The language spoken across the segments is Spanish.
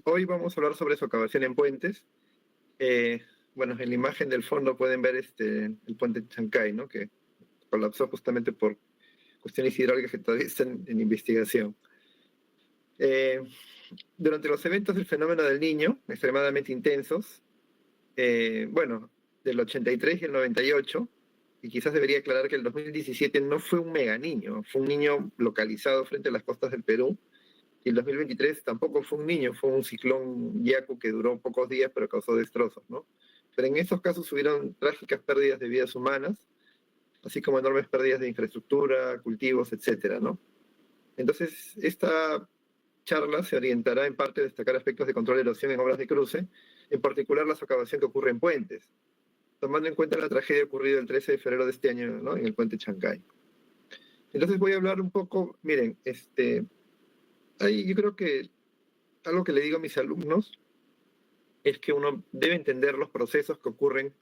Hoy vamos a hablar sobre socavación en puentes. Eh, bueno, en la imagen del fondo pueden ver el puente Chancay, ¿no? Que colapsó justamente por cuestiones hidráulicas que todavía están en investigación. Eh, Durante los eventos del fenómeno del Niño, extremadamente intensos, bueno, del 83 y el 98, y quizás debería aclarar que el 2017 no fue un mega niño, fue un niño localizado frente a las costas del Perú. Y el 2023 tampoco fue un niño, fue un ciclón Yaku que duró pocos días pero causó destrozos, ¿no? Pero en estos casos hubieron trágicas pérdidas de vidas humanas, así como enormes pérdidas de infraestructura, cultivos, etcétera, ¿no? Entonces, esta charla se orientará en parte a destacar aspectos de control de erosión en obras de cruce, en particular la socavación que ocurre en puentes, tomando en cuenta la tragedia ocurrida el 13 de febrero de este año, ¿no? En el puente Chancay. Entonces voy a hablar un poco, miren, yo creo que algo que le digo a mis alumnos es que uno debe entender los procesos que ocurren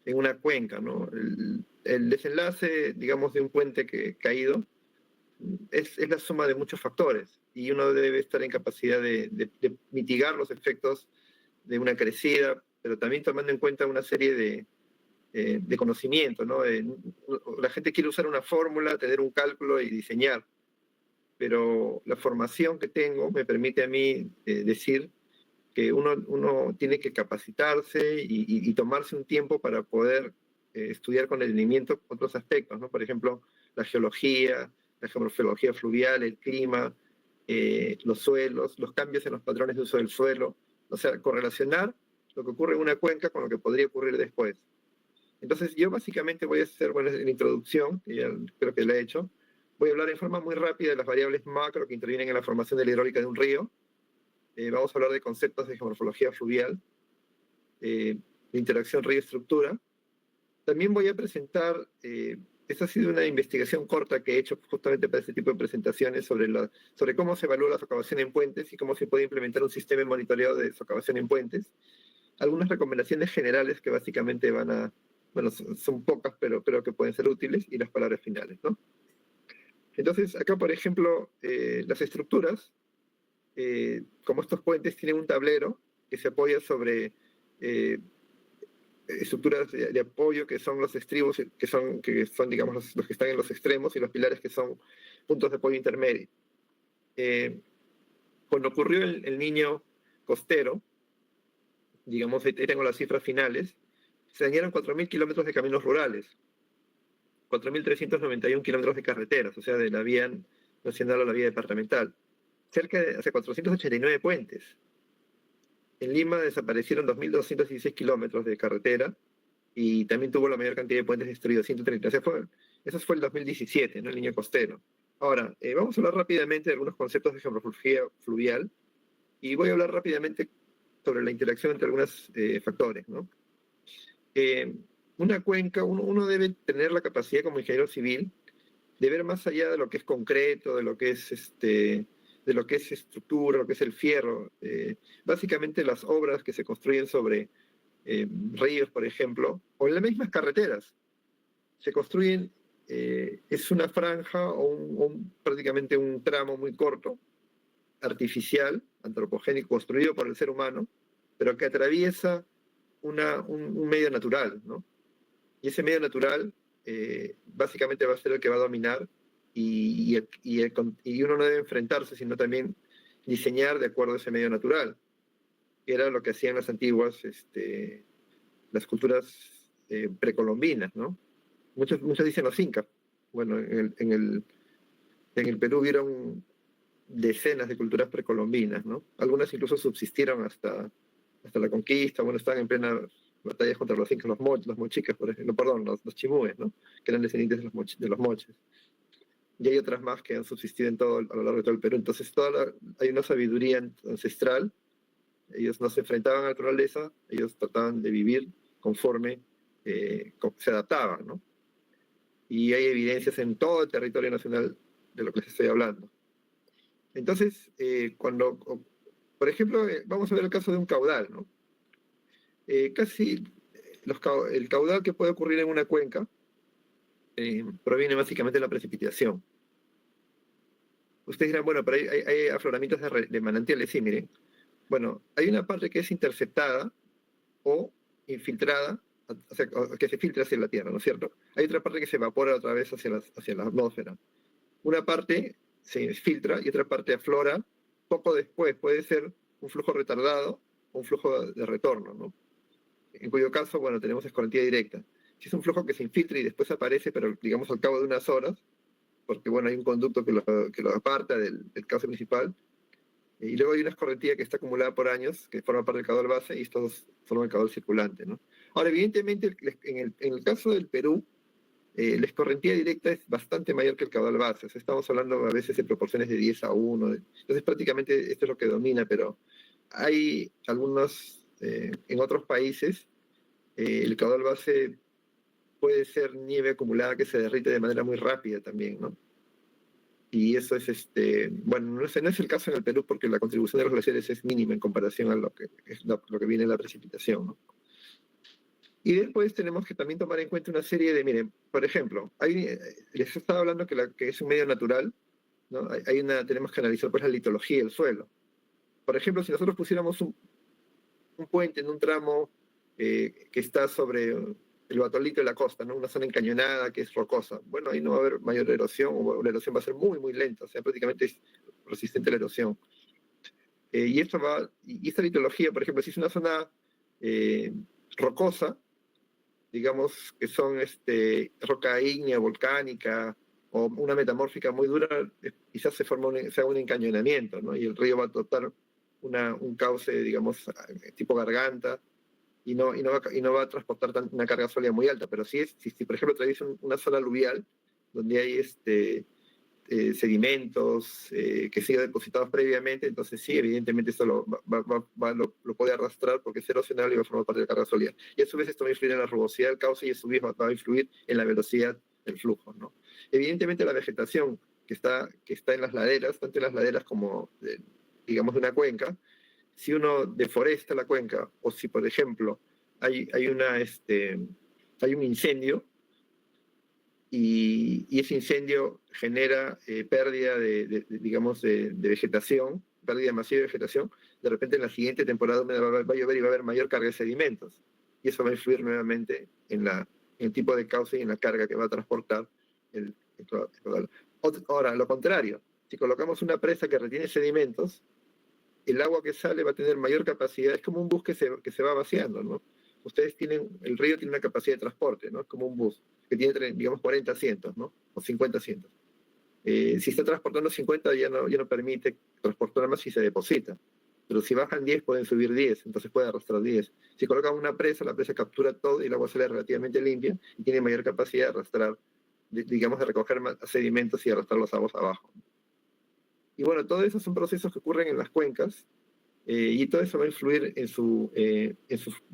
en una cuenca, ¿no? El desenlace, digamos, de un puente que caído es la suma de muchos factores y uno debe estar en capacidad de mitigar los efectos de una crecida, pero también tomando en cuenta una serie de conocimiento, ¿no? La gente quiere usar una fórmula, tener un cálculo y diseñar, pero la formación que tengo me permite a mí decir que uno tiene que capacitarse y tomarse un tiempo para poder estudiar con detenimiento otros aspectos, ¿no? Por ejemplo, la geología, la geomorfología fluvial, el clima, los suelos, los cambios en los patrones de uso del suelo, o sea, correlacionar lo que ocurre en una cuenca con lo que podría ocurrir después. Entonces, yo básicamente voy a hacer, bueno, en la introducción, que ya creo que la he hecho, voy a hablar en forma muy rápida de las variables macro que intervienen en la formación de la hidráulica de un río. Vamos a hablar de conceptos de geomorfología fluvial, de interacción río-estructura. También voy a presentar, esta ha sido una investigación corta que he hecho justamente para este tipo de presentaciones sobre cómo se evalúa la socavación en puentes y cómo se puede implementar un sistema de monitoreo de socavación en puentes. Algunas recomendaciones generales que básicamente bueno, son pocas, pero creo que pueden ser útiles, y las palabras finales, ¿no? Entonces, acá, por ejemplo, las estructuras, como estos puentes tienen un tablero que se apoya sobre estructuras de apoyo que son los estribos, que son digamos, los que están en los extremos, y los pilares que son puntos de apoyo intermedio. Cuando ocurrió el niño costero, digamos, ahí tengo las cifras finales, se dañaron 4.000 kilómetros de caminos rurales, 4.391 kilómetros de carreteras, o sea, de la vía nacional a la vía departamental, o sea, 489 puentes. En Lima desaparecieron 2.216 kilómetros de carretera y también tuvo la mayor cantidad de puentes destruidos, 130. O sea, eso fue el 2017, ¿no? El niño costero. Ahora, vamos a hablar rápidamente de algunos conceptos de geomorfología fluvial y voy a hablar rápidamente sobre la interacción entre algunos factores, ¿no? Una cuenca, uno debe tener la capacidad como ingeniero civil de ver más allá de lo que es concreto, de lo que es estructura, lo que es el fierro. Básicamente las obras que se construyen sobre ríos, por ejemplo, o en las mismas carreteras, se construyen, es una franja o prácticamente un tramo muy corto, artificial, antropogénico, construido por el ser humano, pero que atraviesa un medio natural, ¿no? Y ese medio natural básicamente va a ser el que va a dominar y uno no debe enfrentarse, sino también diseñar de acuerdo a ese medio natural, que era lo que hacían las antiguas, las culturas precolombinas, ¿no? Muchos dicen los incas. Bueno, en el Perú hubieron decenas de culturas precolombinas, ¿no? Algunas incluso subsistieron hasta la conquista, bueno, estaban en plena batallas contra los incas, los mochicas, por ejemplo, perdón, los chimúes, ¿no? Que eran descendientes de los moches. Y hay otras más que han subsistido a lo largo de todo el Perú. Entonces, hay una sabiduría ancestral. Ellos no se enfrentaban a la naturaleza, ellos trataban de vivir conforme se adaptaban, ¿no? Y hay evidencias en todo el territorio nacional de lo que les estoy hablando. Entonces, por ejemplo, vamos a ver el caso de un caudal, ¿no? El caudal que puede ocurrir en una cuenca proviene básicamente de la precipitación. Ustedes dirán, bueno, pero hay afloramientos de manantiales. Sí, miren, Bueno, hay una parte que es interceptada o infiltrada, o sea, que se filtra hacia la Tierra, ¿no es cierto? Hay otra parte que se evapora otra vez hacia la atmósfera. Una parte se filtra y otra parte aflora poco después. Puede ser un flujo retardado o un flujo de retorno, ¿no? En cuyo caso, bueno, tenemos escorrentía directa. Si es un flujo que se infiltra y después aparece, pero digamos al cabo de unas horas, porque bueno, hay un conducto que lo aparta del cauce principal, y luego hay una escorrentía que está acumulada por años, que forma parte del caudal base, y estos forman el caudal circulante, ¿no? Ahora, evidentemente, en el caso del Perú, la escorrentía directa es bastante mayor que el caudal base. O sea, estamos hablando a veces de proporciones de 10 a 1. Entonces, prácticamente esto es lo que domina, pero hay algunos, en otros países, el caudal base puede ser nieve acumulada que se derrite de manera muy rápida también, ¿no? Y eso es, bueno, no es el caso en el Perú porque la contribución de los glaciares es mínima en comparación a lo que, es lo que viene en la precipitación, ¿no? Y después tenemos que también tomar en cuenta una serie de, miren, por ejemplo, les estaba hablando que es un medio natural, ¿no? Tenemos que analizar pues la litología del suelo. Por ejemplo, si nosotros pusiéramos un puente en un tramo que está sobre el batolito de la costa, ¿no? Una zona encañonada que es rocosa. Bueno, ahí no va a haber mayor erosión, o la erosión va a ser muy, muy lenta, o sea, prácticamente es resistente a la erosión. Y esta litología, por ejemplo, si es una zona eh, rocosa, digamos que son roca ígnea, volcánica, o una metamórfica muy dura, quizás se haga un encañonamiento, ¿no? Y el río va a adoptar un cauce, digamos, tipo garganta, y no va a transportar una carga sólida muy alta, pero si por ejemplo atraviesa una zona aluvial donde hay sedimentos que sido depositados previamente, entonces sí, evidentemente esto lo puede arrastrar porque es erosionable y va a formar parte de la carga sólida. Y a su vez esto va a influir en la rugosidad del cauce y a su vez va a influir en la velocidad del flujo, ¿no? Evidentemente la vegetación que está en las laderas, tanto en las laderas como, digamos, de una cuenca, si uno deforesta la cuenca o si, por ejemplo, hay hay un incendio y ese incendio genera pérdida digamos, de vegetación, pérdida masiva de vegetación, de repente en la siguiente temporada va a llover y va a haber mayor carga de sedimentos. Y eso va a influir nuevamente en el tipo de cauce y en la carga que va a transportar el caudal. Ahora, lo contrario, si colocamos una presa que retiene sedimentos, el agua que sale va a tener mayor capacidad, es como un bus que se va vaciando, ¿no? El río tiene una capacidad de transporte, ¿no? Es como un bus que tiene, digamos, 40 asientos, ¿no? O 50 asientos. Si está transportando 50 ya no permite transportar más si se deposita. Pero si bajan 10 pueden subir 10, entonces puede arrastrar 10. Si colocan una presa, la presa captura todo y el agua sale relativamente limpia y tiene mayor capacidad de arrastrar, digamos, de recoger más sedimentos y arrastrar los aguas abajo. Y bueno, todo eso son procesos que ocurren en las cuencas y todo eso va a influir en sus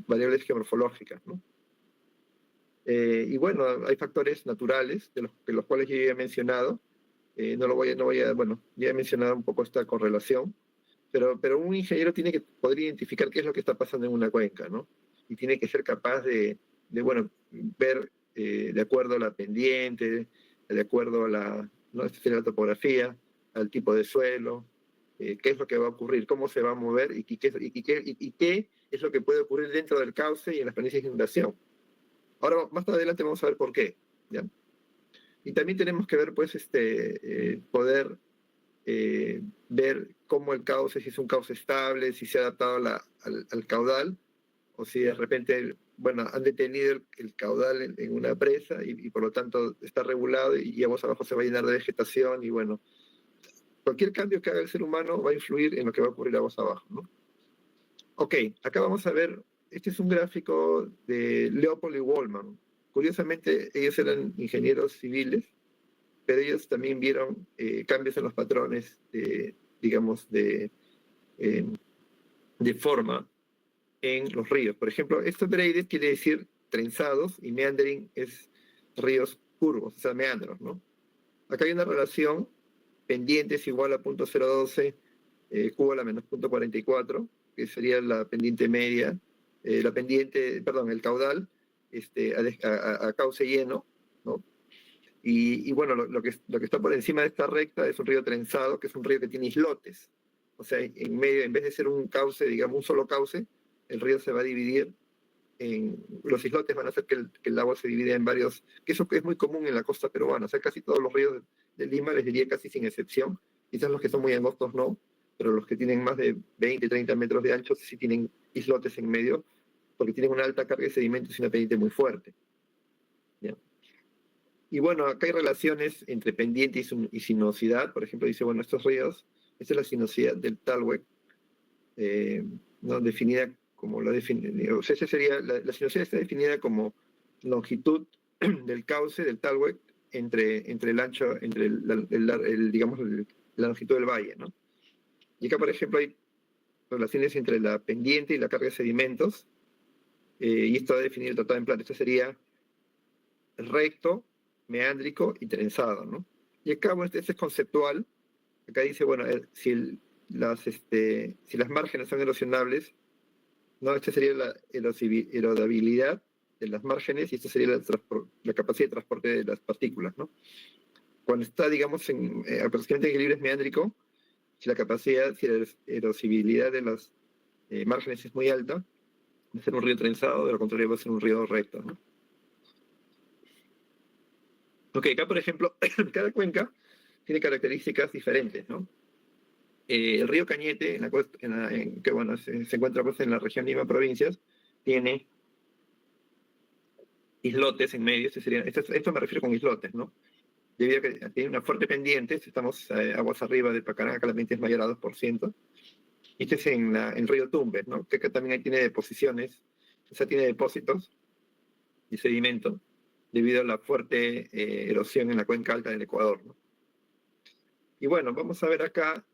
variables geomorfológicas, ¿no? Y bueno, hay factores naturales de los cuales yo ya he mencionado. Bueno, ya he mencionado un poco esta correlación, pero un ingeniero tiene que poder identificar qué es lo que está pasando en una cuenca, ¿no? Y tiene que ser capaz bueno, ver de acuerdo a la pendiente, de acuerdo a ¿no? La topografía, al tipo de suelo, qué es lo que va a ocurrir, cómo se va a mover qué es lo que puede ocurrir dentro del cauce y en las planicies de inundación. Ahora, más adelante vamos a ver por qué, ¿ya? Y también tenemos que ver, pues, poder ver cómo el cauce, si es un cauce estable, si se ha adaptado al caudal, o si de repente, bueno, han detenido el caudal en una presa y por lo tanto está regulado y aguas abajo se va a llenar de vegetación y bueno, cualquier cambio que haga el ser humano va a influir en lo que va a ocurrir aguas abajo, ¿no? Ok, acá vamos a ver, este es un gráfico de Leopold y Wallman. Curiosamente, ellos eran ingenieros civiles, pero ellos también vieron cambios en los patrones, digamos, eh, de forma en los ríos. Por ejemplo, esto braided quiere decir trenzados y meandering es ríos curvos, o sea, meandros, ¿no? Acá hay una relación, pendientes igual a 0.012 Q a la menos 0.44, que sería la pendiente media, el caudal a cauce lleno, ¿no? Y bueno, lo que está por encima de esta recta es un río trenzado, que es un río que tiene islotes. o sea, en medio, en vez de ser un cauce, digamos, un solo cauce, el río se va a dividir los islotes van a hacer que el agua se divida en varios, que eso es muy común en la costa peruana, o sea, casi todos los ríos de Lima, les diría casi sin excepción, quizás los que son muy angostos no, pero los que tienen más de 20, 30 metros de ancho sí tienen islotes en medio, porque tienen una alta carga de sedimentos y una pendiente muy fuerte. ¿Ya? Y bueno, acá hay relaciones entre pendiente y sinuosidad, por ejemplo, dice, bueno, estos ríos, esta es la sinuosidad del Talweg, ¿no? Definida como o sea, esa sería, la sinuosidad está definida como longitud del cauce del Talweg entre el ancho, entre digamos, la longitud del valle, ¿no? Y acá, por ejemplo, hay relaciones entre la pendiente y la carga de sedimentos, y esto va a definir el tratado en planta. Esto sería recto, meándrico y trenzado, ¿no? Y acá, bueno, este es conceptual. Acá dice, bueno, si las márgenes son erosionables, ¿no? Esta sería la erodabilidad de las márgenes y esta sería la capacidad de transporte de las partículas, ¿no? Cuando está, digamos, aproximadamente en equilibrio meándrico, si la erosibilidad de las márgenes es muy alta, va a ser un río trenzado, de lo contrario va a ser un río recto, ¿no? Ok, acá, por ejemplo, cada cuenca tiene características diferentes, ¿no? El río Cañete, que bueno, se encuentra pues, en la región Lima Provincias, tiene islotes en medio, esto me refiero con islotes, ¿no? Debido a que tiene una fuerte pendiente, estamos aguas arriba de Pacarán, acá la pendiente es mayor a 2%, y este es en el río Tumbes, ¿no? Que acá también ahí tiene deposiciones, o sea, tiene depósitos y sedimento, debido a la fuerte erosión en la cuenca alta del Ecuador, ¿no? Y bueno, vamos a ver acá,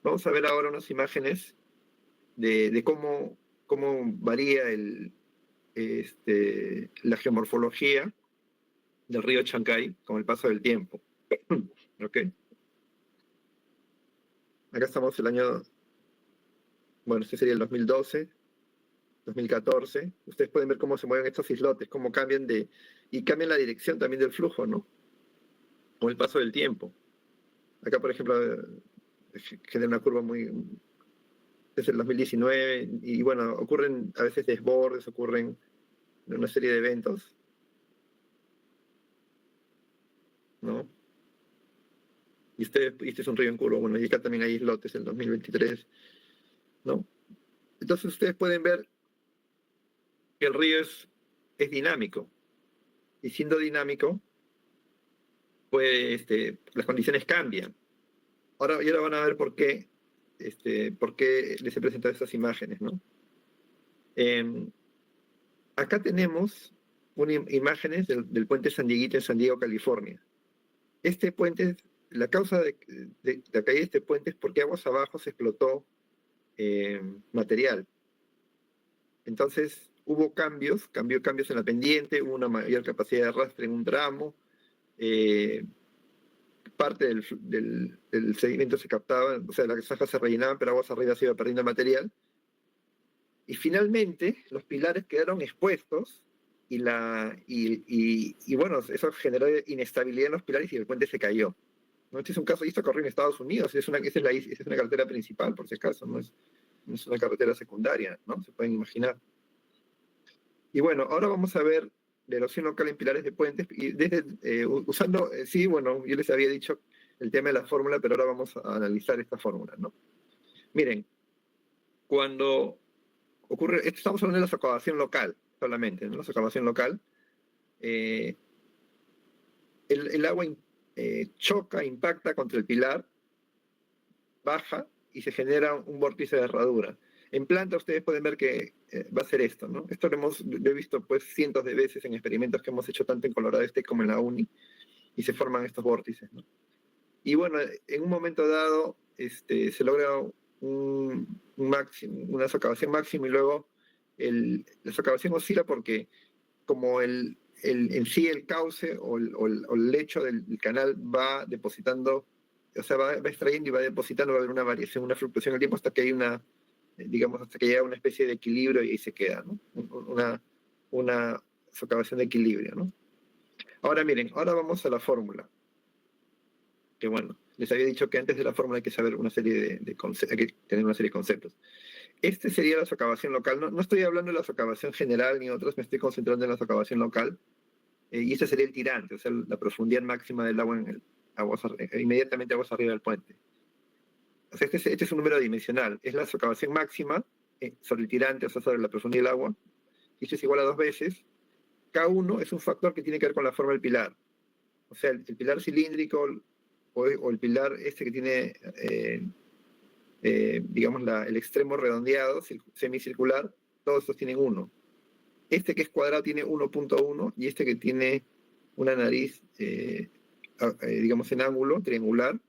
vamos a ver ahora unas imágenes de cómo varía la geomorfología del río Chancay con el paso del tiempo. ¿Ok? Acá estamos el año, bueno, este sería el 2012, 2014. Ustedes pueden ver cómo se mueven estos islotes, cómo cambian y cambian la dirección también del flujo, ¿no? Con el paso del tiempo. Acá, por ejemplo, genera una curva desde el 2019, y bueno, ocurren a veces desbordes, ocurren una serie de eventos, ¿no? Y este es un río en curva, bueno, y acá también hay islotes en 2023, ¿no? Entonces ustedes pueden ver que el río es dinámico, y siendo dinámico, pues las condiciones cambian. Ahora van a ver por qué les he presentado estas imágenes, ¿no? Acá tenemos imágenes del puente San Dieguito en San Diego, California. Este puente, la causa de la caída de este puente es porque aguas abajo se explotó material. Entonces hubo cambios en la pendiente, hubo una mayor capacidad de arrastre en un tramo, parte del sedimento se captaba, o sea, las zanjas se rellenaban, pero aguas arriba se iba perdiendo material. Y finalmente los pilares quedaron expuestos y bueno, eso generó inestabilidad en los pilares y el puente se cayó. ¿No? Este es un caso, y esto ocurrió en Estados Unidos, esa es una carretera principal, por si acaso, no es una carretera secundaria, ¿no? Se pueden imaginar. Y bueno, ahora vamos a ver la erosión local en pilares de puentes, y usando, sí, bueno, yo les había dicho el tema de la fórmula, pero ahora vamos a analizar esta fórmula, ¿no? Miren, cuando ocurre, estamos hablando de la socavación local solamente, ¿no? La socavación local, el agua choca, impacta contra el pilar, baja y se genera un vórtice de herradura. En planta ustedes pueden ver que va a ser esto, ¿no? Esto lo he visto pues cientos de veces en experimentos que hemos hecho tanto en Colorado Este como en la uni, y se forman estos vórtices, ¿no? Y bueno, en un momento dado se logra una socavación máxima, y luego la socavación oscila porque como en sí el cauce o el lecho del canal va depositando, o sea, va extrayendo y va depositando, va a haber una variación, una fluctuación en el tiempo hasta que hay digamos, hasta que llega una especie de equilibrio y ahí se queda, ¿no? Una socavación de equilibrio, ¿no? Ahora miren, ahora vamos a la fórmula. que bueno, les había dicho que antes de la fórmula hay que saber una serie de conceptos, hay que tener una serie de conceptos. Este sería la socavación local. No estoy hablando de la socavación general ni otras, me estoy concentrando en la socavación local. Y este sería el tirante, o sea, la profundidad máxima del agua inmediatamente aguas arriba del puente. O sea, este es un número dimensional. Es la socavación máxima sobre el tirante, o sea, sobre la profundidad del agua. Y esto es igual a 2 veces. K1 es un factor que tiene que ver con la forma del pilar. O sea, el pilar cilíndrico o el pilar este que tiene, digamos, el extremo redondeado, semicircular, todos estos tienen 1. Este que es cuadrado tiene 1.1 y este que tiene una nariz, digamos, en ángulo, triangular,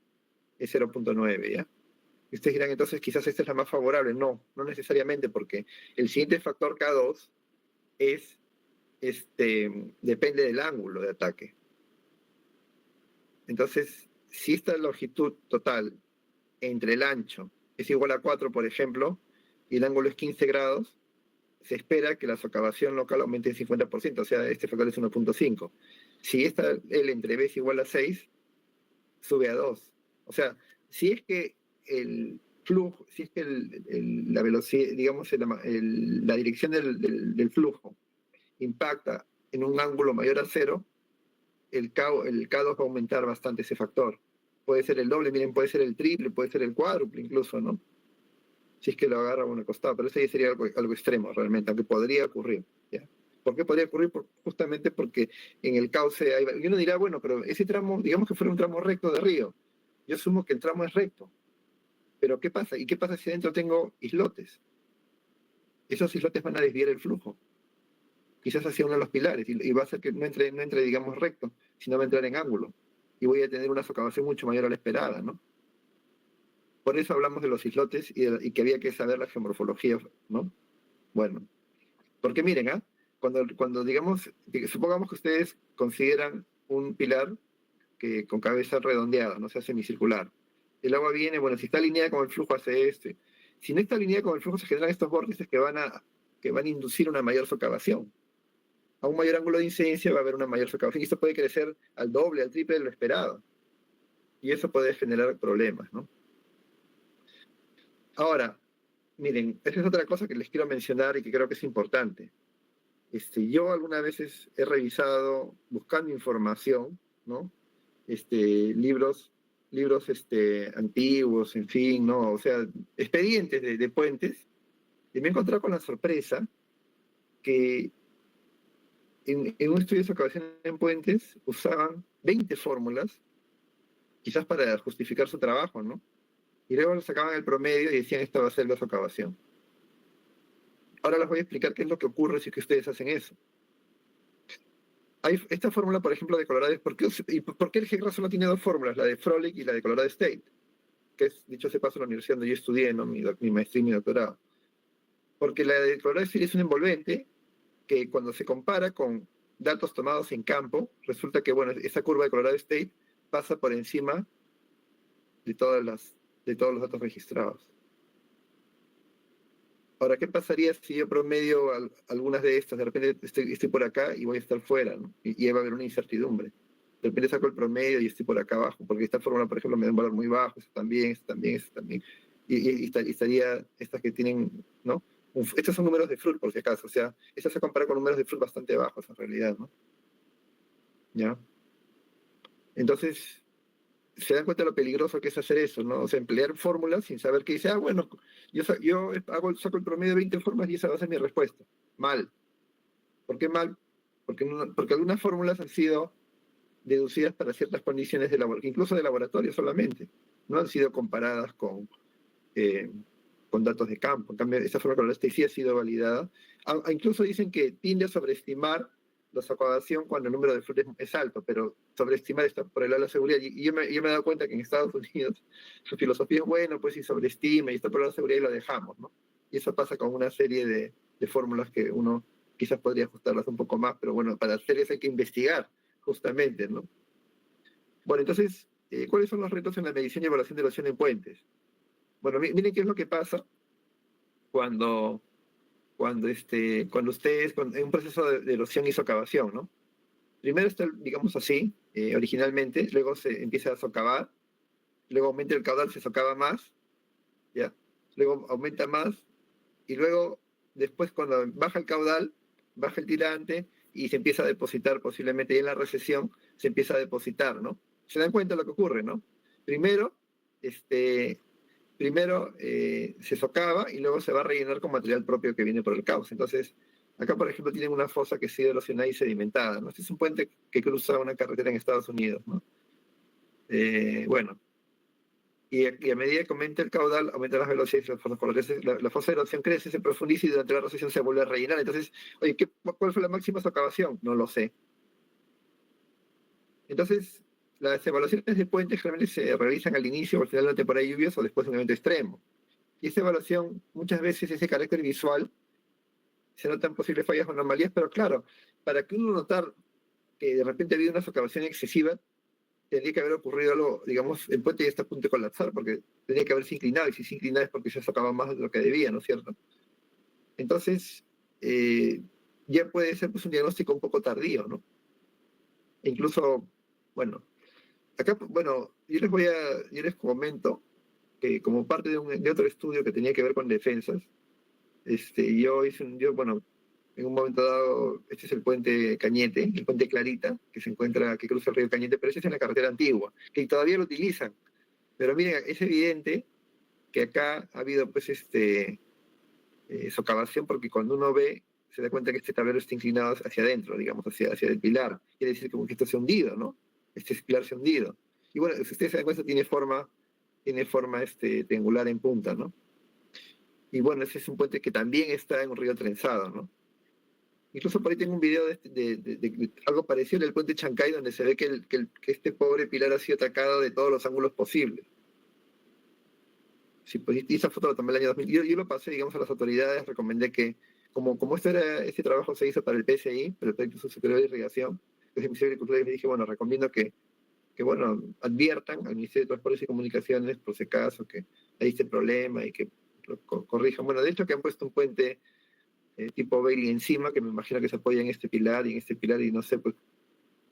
es 0.9, ¿ya? Y ustedes dirán, entonces quizás esta es la más favorable. No necesariamente, porque el siguiente factor K2 es, depende del ángulo de ataque. Entonces, si esta longitud total entre el ancho es igual a 4, por ejemplo, y el ángulo es 15 grados, se espera que la socavación local aumente en 50%, o sea, este factor es 1.5. Si L entre B es igual a 6, sube a 2. O sea, si es que el flujo, si es que la velocidad, digamos, la dirección del flujo impacta en un ángulo mayor a 0, el K2 va a aumentar bastante ese factor. Puede ser el doble, miren, puede ser el triple, puede ser el cuádruple incluso, ¿no? Si es que lo agarra a un costado, pero eso ya sería algo extremo realmente, aunque podría ocurrir, ¿ya? ¿Por qué podría ocurrir? Justamente porque en el cauce y uno dirá, bueno, pero ese tramo, digamos que fuera un tramo recto de río, yo asumo que el tramo es recto, pero ¿qué pasa? ¿Y qué pasa si adentro tengo islotes? Esos islotes van a desviar el flujo, quizás hacia uno de los pilares, y va a hacer que no entre, digamos, recto, sino va a entrar en ángulo, y voy a tener una socavación mucho mayor a la esperada, ¿no? Por eso hablamos de los islotes y que había que saber la geomorfología, ¿no? Bueno, porque miren, cuando digamos, supongamos que ustedes consideran un pilar con cabeza redondeada, no sea semicircular. El agua viene, bueno, si está alineada con el flujo hace este. Si no está alineada con el flujo se generan estos vórtices que van a inducir una mayor socavación. A un mayor ángulo de incidencia va a haber una mayor socavación y esto puede crecer al doble, al triple de lo esperado. Y eso puede generar problemas, ¿no? Ahora, miren, esa es otra cosa que les quiero mencionar y que creo que es importante. Yo algunas veces he revisado, buscando información, ¿no? Libros antiguos, en fin, ¿no? O sea, expedientes de puentes, y me he encontrado con la sorpresa que en un estudio de socavación en puentes usaban 20 fórmulas, quizás para justificar su trabajo, ¿no? Y luego sacaban el promedio y decían, esta va a ser la socavación. Ahora les voy a explicar qué es lo que ocurre si es que ustedes hacen eso. Hay esta fórmula, por ejemplo, de Colorado, ¿por qué el GECRA solo tiene 2 fórmulas, la de Froelich y la de Colorado State? Que es, dicho se paso, la universidad donde yo estudié, ¿no? mi maestría y mi doctorado. Porque la de Colorado State es un envolvente que cuando se compara con datos tomados en campo, resulta que, bueno, esa curva de Colorado State pasa por encima de todos los datos registrados. Ahora, ¿qué pasaría si yo promedio algunas de estas? De repente estoy por acá y voy a estar fuera, ¿no? Y va a haber una incertidumbre. De repente saco el promedio y estoy por acá abajo, porque esta fórmula, por ejemplo, me da un valor muy bajo, eso también, eso también, eso también. Y estaría estas que tienen, ¿no? Estos son números de Fruit, por si acaso. O sea, estas se compara con números de Fruit bastante bajos, en realidad, ¿no? ¿Ya? Entonces, se dan cuenta de lo peligroso que es hacer eso, ¿no? O sea, emplear fórmulas sin saber qué dice, bueno, yo saco el promedio de 20 formas y esa va a ser mi respuesta. Mal. ¿Por qué mal? Porque algunas fórmulas han sido deducidas para ciertas condiciones incluso de laboratorio solamente. No han sido comparadas con datos de campo. En cambio, esta fórmula sí ha sido validada. Incluso dicen que tiende a sobreestimar la socavación cuando el número de frutos es alto, pero sobreestimar está por el lado de la seguridad. Y yo me he dado cuenta que en Estados Unidos su filosofía es, bueno, pues si sobreestima y está por el lado de la seguridad y lo dejamos, ¿no? Y eso pasa con una serie de fórmulas que uno quizás podría ajustarlas un poco más, pero bueno, para hacer eso hay que investigar, justamente, ¿no? Bueno, entonces, ¿cuáles son los retos en la medición y evaluación de erosión en puentes? Bueno, miren qué es lo que pasa cuando ustedes, en un proceso de erosión y socavación, ¿no? Primero está, digamos así, originalmente, luego se empieza a socavar, luego aumenta el caudal, se socava más, ¿ya? Luego aumenta más, y luego, después cuando baja el caudal, baja el tirante y se empieza a depositar posiblemente, y en la recesión se empieza a depositar, ¿no? Se dan cuenta de lo que ocurre, ¿no? Primero, este, se socava y luego se va a rellenar con material propio que viene por el cauce. Entonces, acá, por ejemplo, tienen una fosa que ha sido erosionada y sedimentada, ¿no? Este es un puente que cruza una carretera en Estados Unidos, ¿no? Bueno, y a medida que aumenta el caudal, aumentan las velocidades, la fosa de erosión crece, se profundiza y durante la recesión se vuelve a rellenar. Entonces, oye, ¿cuál fue la máxima socavación? No lo sé. Entonces, las evaluaciones de puentes generalmente se realizan al inicio o al final de la temporada de lluvias o después de un evento extremo. Y esa evaluación, muchas veces ese carácter visual, se notan posibles fallas o anomalías, pero claro, para que uno notar que de repente ha habido una socavación excesiva, tendría que haber ocurrido algo, digamos, el puente ya está a punto de colapsar, porque tendría que haberse inclinado, y si se inclinaba es porque se socava más de lo que debía, ¿no es cierto? Entonces, ya puede ser pues, un diagnóstico un poco tardío, ¿no? E incluso, bueno, acá, bueno, yo les comento que como parte de otro estudio que tenía que ver con defensas, bueno, en un momento dado, este es el puente Cañete, el puente Clarita, que cruza el río Cañete, pero ese es en la carretera antigua, que todavía lo utilizan. Pero miren, es evidente que acá ha habido, pues, socavación, porque cuando uno ve, se da cuenta que este tablero está inclinado hacia adentro, digamos, hacia el pilar. Quiere decir como que esto se ha hundido, ¿no? Este pilar se ha hundido. Y bueno, si ustedes se dan cuenta, tiene forma triangular en punta, ¿no? Y bueno, ese es un puente que también está en un río trenzado, ¿no? Incluso por ahí tengo un video de algo parecido en el puente Chancay, donde se ve que este pobre pilar ha sido atacado de todos los ángulos posibles. Sí, pues, y esa foto la tomé el año 2000. Yo lo pasé, digamos, a las autoridades, recomendé que, como este trabajo se hizo para el PSI, para el Proyecto Superior de Irrigación, el Ministerio de Agricultura, y me dije, bueno, recomiendo que, bueno, adviertan al Ministerio de Transportes y Comunicaciones, por si acaso, que hay este problema y que lo corrijan. Bueno, de hecho que han puesto un puente tipo Bailey encima, que me imagino que se apoya en este pilar y en este pilar, y no sé, pues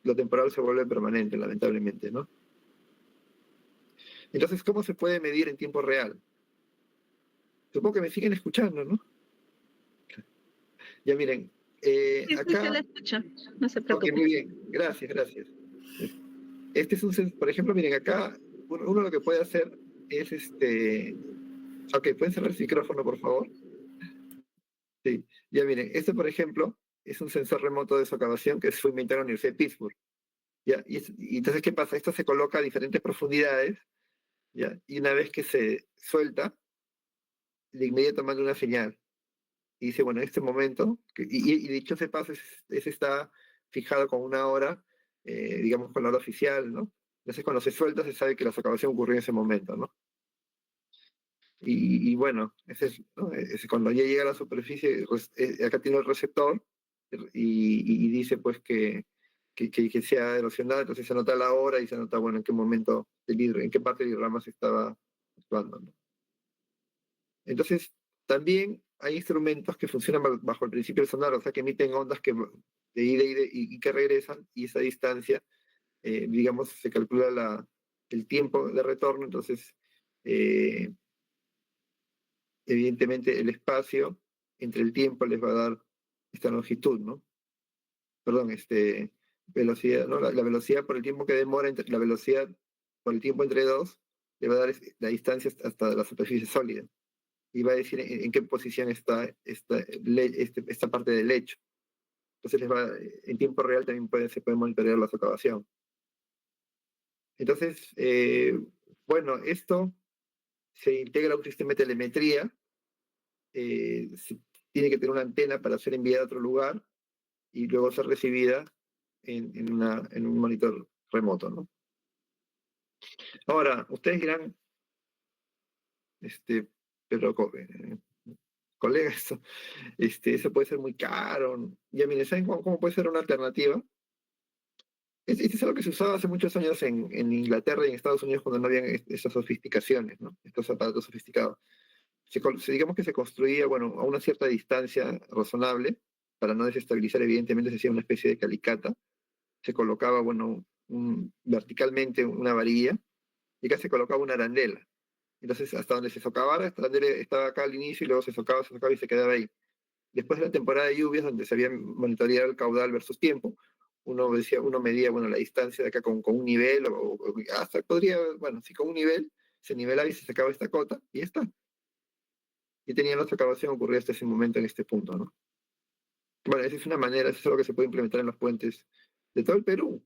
lo temporal se vuelve permanente, lamentablemente, ¿no? Entonces, ¿cómo se puede medir en tiempo real? Supongo que me siguen escuchando, ¿no? Ya miren, Sí, sí, se acá, la escucha, no se ok, preocupe. muy bien, gracias, gracias. Este es por ejemplo, miren, acá uno lo que puede hacer es ok, ¿pueden cerrar el micrófono, por favor? Sí, ya miren, este, por ejemplo, es un sensor remoto de socavación que fue inventado en la Universidad de Pittsburgh. ¿Ya? Y entonces, ¿qué pasa? Esto se coloca a diferentes profundidades, ¿ya? Y una vez que se suelta, de inmediato manda una señal. Y dice, bueno, en este momento, y dicho ese paso, ese está fijado con una hora, digamos con la hora oficial, ¿no? Entonces cuando se suelta se sabe que la socavación ocurrió en ese momento, ¿no? Y bueno, ese es, ¿no? Cuando ya llega a la superficie, pues, acá tiene el receptor y dice pues que se ha erosionado, entonces se anota la hora y se anota, bueno, en qué momento en qué parte del rama se estaba actuando, ¿no? Entonces, también hay instrumentos que funcionan bajo el principio del sonar, o sea, que emiten ondas de ida y que regresan, y esa distancia, digamos, se calcula el tiempo de retorno, entonces, eh, evidentemente, el espacio entre el tiempo les va a dar esta longitud, ¿no? Perdón, velocidad, ¿no? La velocidad por el tiempo que demora, la velocidad por el tiempo entre dos, le va a dar la distancia hasta la superficie sólida. Y va a decir en qué posición está esta parte del lecho. Entonces en tiempo real también se puede monitorear la socavación. Entonces, bueno, esto se integra a un sistema de telemetría, tiene que tener una antena para ser enviada a otro lugar y luego ser recibida en un monitor remoto, ¿no? Ahora, ustedes dirán, pero colegas, eso puede ser muy caro. Ya miren, ¿saben cómo puede ser una alternativa? Este es algo que se usaba hace muchos años en Inglaterra y en Estados Unidos cuando no habían esas sofisticaciones, ¿no? Estos aparatos sofisticados. Digamos que se construía, bueno, a una cierta distancia razonable, para no desestabilizar, evidentemente se hacía una especie de calicata, se colocaba, bueno, verticalmente una varilla, y acá se colocaba una arandela. Entonces, hasta donde se socavara, esta arandela estaba acá al inicio y luego se socava y se quedaba ahí. Después de la temporada de lluvias, donde se había monitoreado el caudal versus tiempo, uno medía, bueno, la distancia de acá con un nivel, o hasta podría, bueno, sí, con un nivel, se nivelaba y se sacaba esta cota, y ya está. Y tenía la excavación ocurrida hasta ese momento en este punto, ¿no? Bueno, esa es una manera, eso es algo que se puede implementar en los puentes de todo el Perú.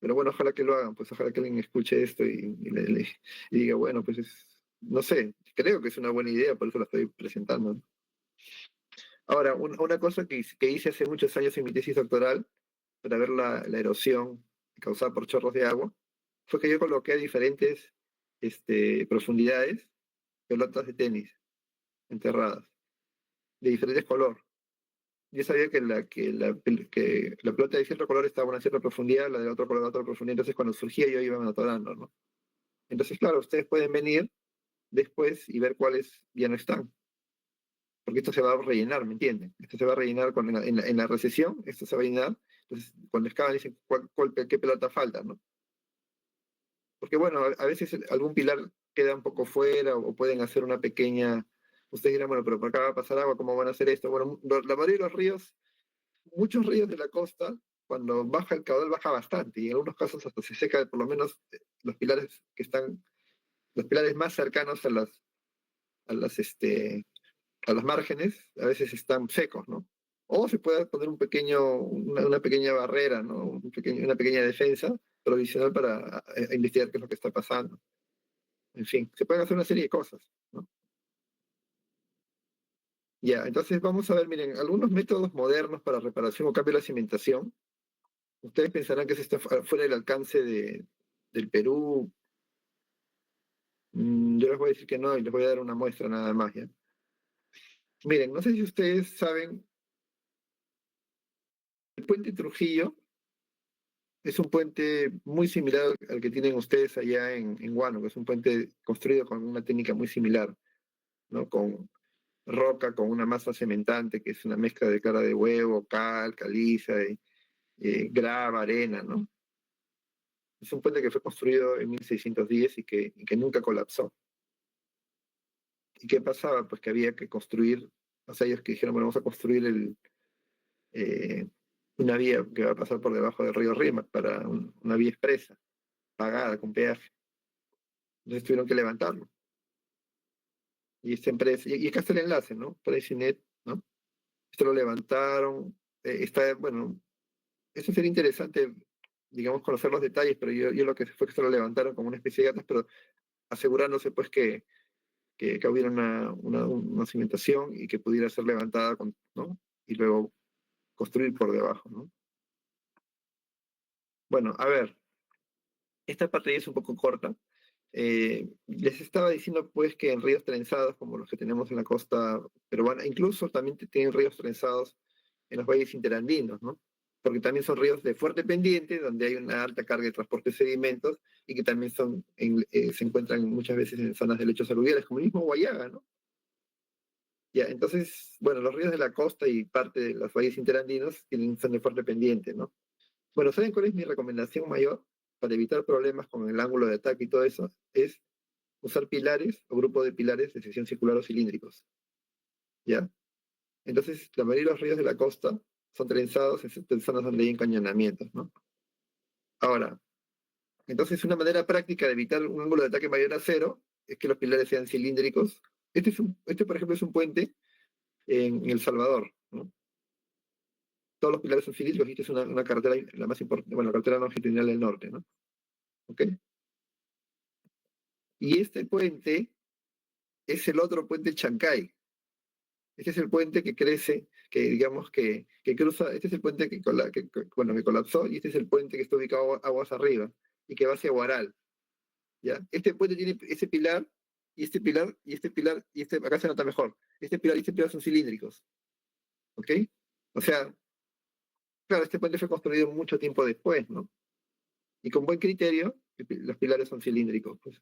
Pero bueno, ojalá que lo hagan, pues ojalá que alguien escuche esto y diga, bueno, pues no sé, creo que es una buena idea, por eso la estoy presentando, ¿no? Ahora, una cosa que hice hace muchos años en mi tesis doctoral, para ver la erosión causada por chorros de agua, fue que yo coloqué a diferentes profundidades pelotas de tenis enterradas, de diferentes color. Yo sabía que la pelota de cierto color estaba a una cierta profundidad, la de otro color a otra profundidad, entonces cuando surgía yo iba monitorando, ¿no? Entonces, claro, ustedes pueden venir después y ver cuáles ya no están, porque esto se va a rellenar, ¿me entienden? Esto se va a rellenar en la recesión, esto se va a rellenar, entonces cuando excavan dicen qué pelota falta, ¿no? Porque bueno, a veces algún pilar queda un poco fuera o pueden hacer una pequeña, ustedes dirán, bueno, pero por acá va a pasar agua, ¿cómo van a hacer esto? Bueno, la mayoría de los ríos, muchos ríos de la costa, cuando baja el caudal baja bastante y en algunos casos hasta se seca por lo menos los pilares los pilares más cercanos a las, este, a los márgenes, a veces están secos, ¿no? O se puede poner una pequeña barrera, ¿no? Una pequeña defensa provisional para investigar qué es lo que está pasando. En fin, se pueden hacer una serie de cosas, ¿no? Ya, entonces vamos a ver, miren, algunos métodos modernos para reparación o cambio de la cimentación. Ustedes pensarán que eso está fuera del alcance del Perú. Yo les voy a decir que no y les voy a dar una muestra nada más, ¿ya? Miren, no sé si ustedes saben, el puente Trujillo es un puente muy similar al que tienen ustedes allá en Huánuco, que es un puente construido con una técnica muy similar, ¿no? Con roca, con una masa cementante, que es una mezcla de clara de huevo, cal, caliza, grava, arena, ¿no? Es un puente que fue construido en 1610 y que nunca colapsó. ¿Y qué pasaba? Pues que había que construir, o sea, ellos que dijeron, bueno, vamos a construir eh, una vía que va a pasar por debajo del río Rímac para una vía expresa, pagada con peaje. Entonces tuvieron que levantarlo. Y esta empresa, y acá está el enlace, ¿no? Precinet, ¿no? Esto lo levantaron, bueno, eso sería interesante, digamos, conocer los detalles, pero yo lo que fue que esto lo levantaron como una especie de gatas, pero asegurándose pues que hubiera una cimentación y que pudiera ser levantada, ¿no? Y luego construir por debajo, ¿no? Bueno, a ver, esta parte ya es un poco corta. Les estaba diciendo pues que en ríos trenzados como los que tenemos en la costa peruana, incluso también tienen ríos trenzados en los valles interandinos, ¿no? Porque también son ríos de fuerte pendiente, donde hay una alta carga de transporte de sedimentos y que también se encuentran muchas veces en zonas de lechos aluviales, como el mismo Guayaga, ¿no? Ya, entonces, bueno, los ríos de la costa y parte de los valles interandinos son de fuerte pendiente, ¿no? Bueno, ¿saben cuál es mi recomendación mayor para evitar problemas con el ángulo de ataque y todo eso? Es usar pilares o grupos de pilares de sección circular o cilíndricos, ¿ya? Entonces, la mayoría de los ríos de la costa son trenzados en zonas donde hay encañonamientos, ¿no? Ahora, entonces una manera práctica de evitar un ángulo de ataque mayor a cero es que los pilares sean cilíndricos. Este por ejemplo, es un puente en El Salvador, ¿no? Todos los pilares son cilíndricos y esta es una carretera, la más importante, bueno, la carretera longitudinal del norte, ¿no? ¿Ok? Y este puente es el otro puente Chancay. Este es el puente que crece, que digamos que cruza, este es el puente bueno, que colapsó y este es el puente que está ubicado aguas arriba y que va hacia Huaral, ¿ya? Este puente tiene ese pilar y este pilar y este pilar y acá se nota mejor. Este pilar y este pilar son cilíndricos, ¿ok? O sea, claro, este puente fue construido mucho tiempo después, ¿no? Y con buen criterio, los pilares son cilíndricos, pues.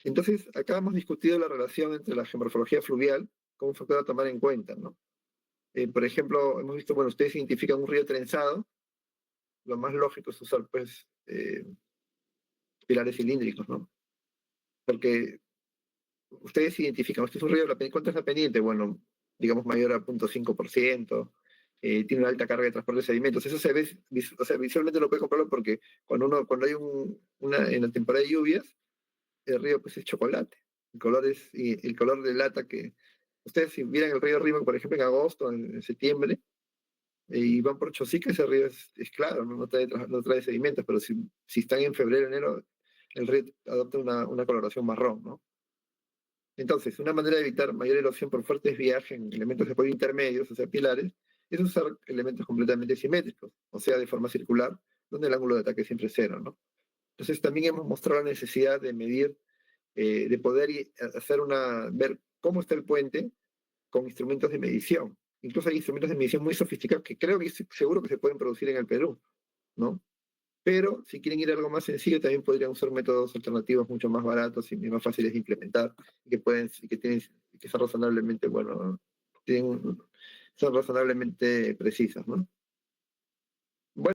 Entonces, acá hemos discutido la relación entre la geomorfología fluvial como un factor a tomar en cuenta, ¿no? Por ejemplo, hemos visto, bueno, ustedes identifican un río trenzado, lo más lógico es usar, pues, pilares cilíndricos, ¿no? Porque ustedes identifican, este es un río, ¿cuánto es la pendiente? Bueno, digamos mayor a 0.5%, tiene una alta carga de transporte de sedimentos. Eso se ve, o sea, visualmente lo puede comprobar porque cuando hay en la temporada de lluvias, el río pues es chocolate. Y el color delata que, ustedes si vieran el río Rímac, por ejemplo, en agosto, en septiembre, y van por Chosica, ese río es claro, no trae sedimentos, pero si están en febrero, enero, el río adopta una coloración marrón, ¿no? Entonces, una manera de evitar mayor erosión por fuertes viajes en elementos de apoyo intermedios, o sea, pilares, es usar elementos completamente simétricos, o sea, de forma circular, donde el ángulo de ataque siempre es cero, ¿no? Entonces, también hemos mostrado la necesidad de medir, de poder ver cómo está el puente con instrumentos de medición. Incluso hay instrumentos de medición muy sofisticados que creo que seguro que se pueden producir en el Perú, ¿no? Pero si quieren ir a algo más sencillo, también podrían usar métodos alternativos mucho más baratos y más fáciles de implementar, que son razonablemente, bueno, son razonablemente precisas, ¿no?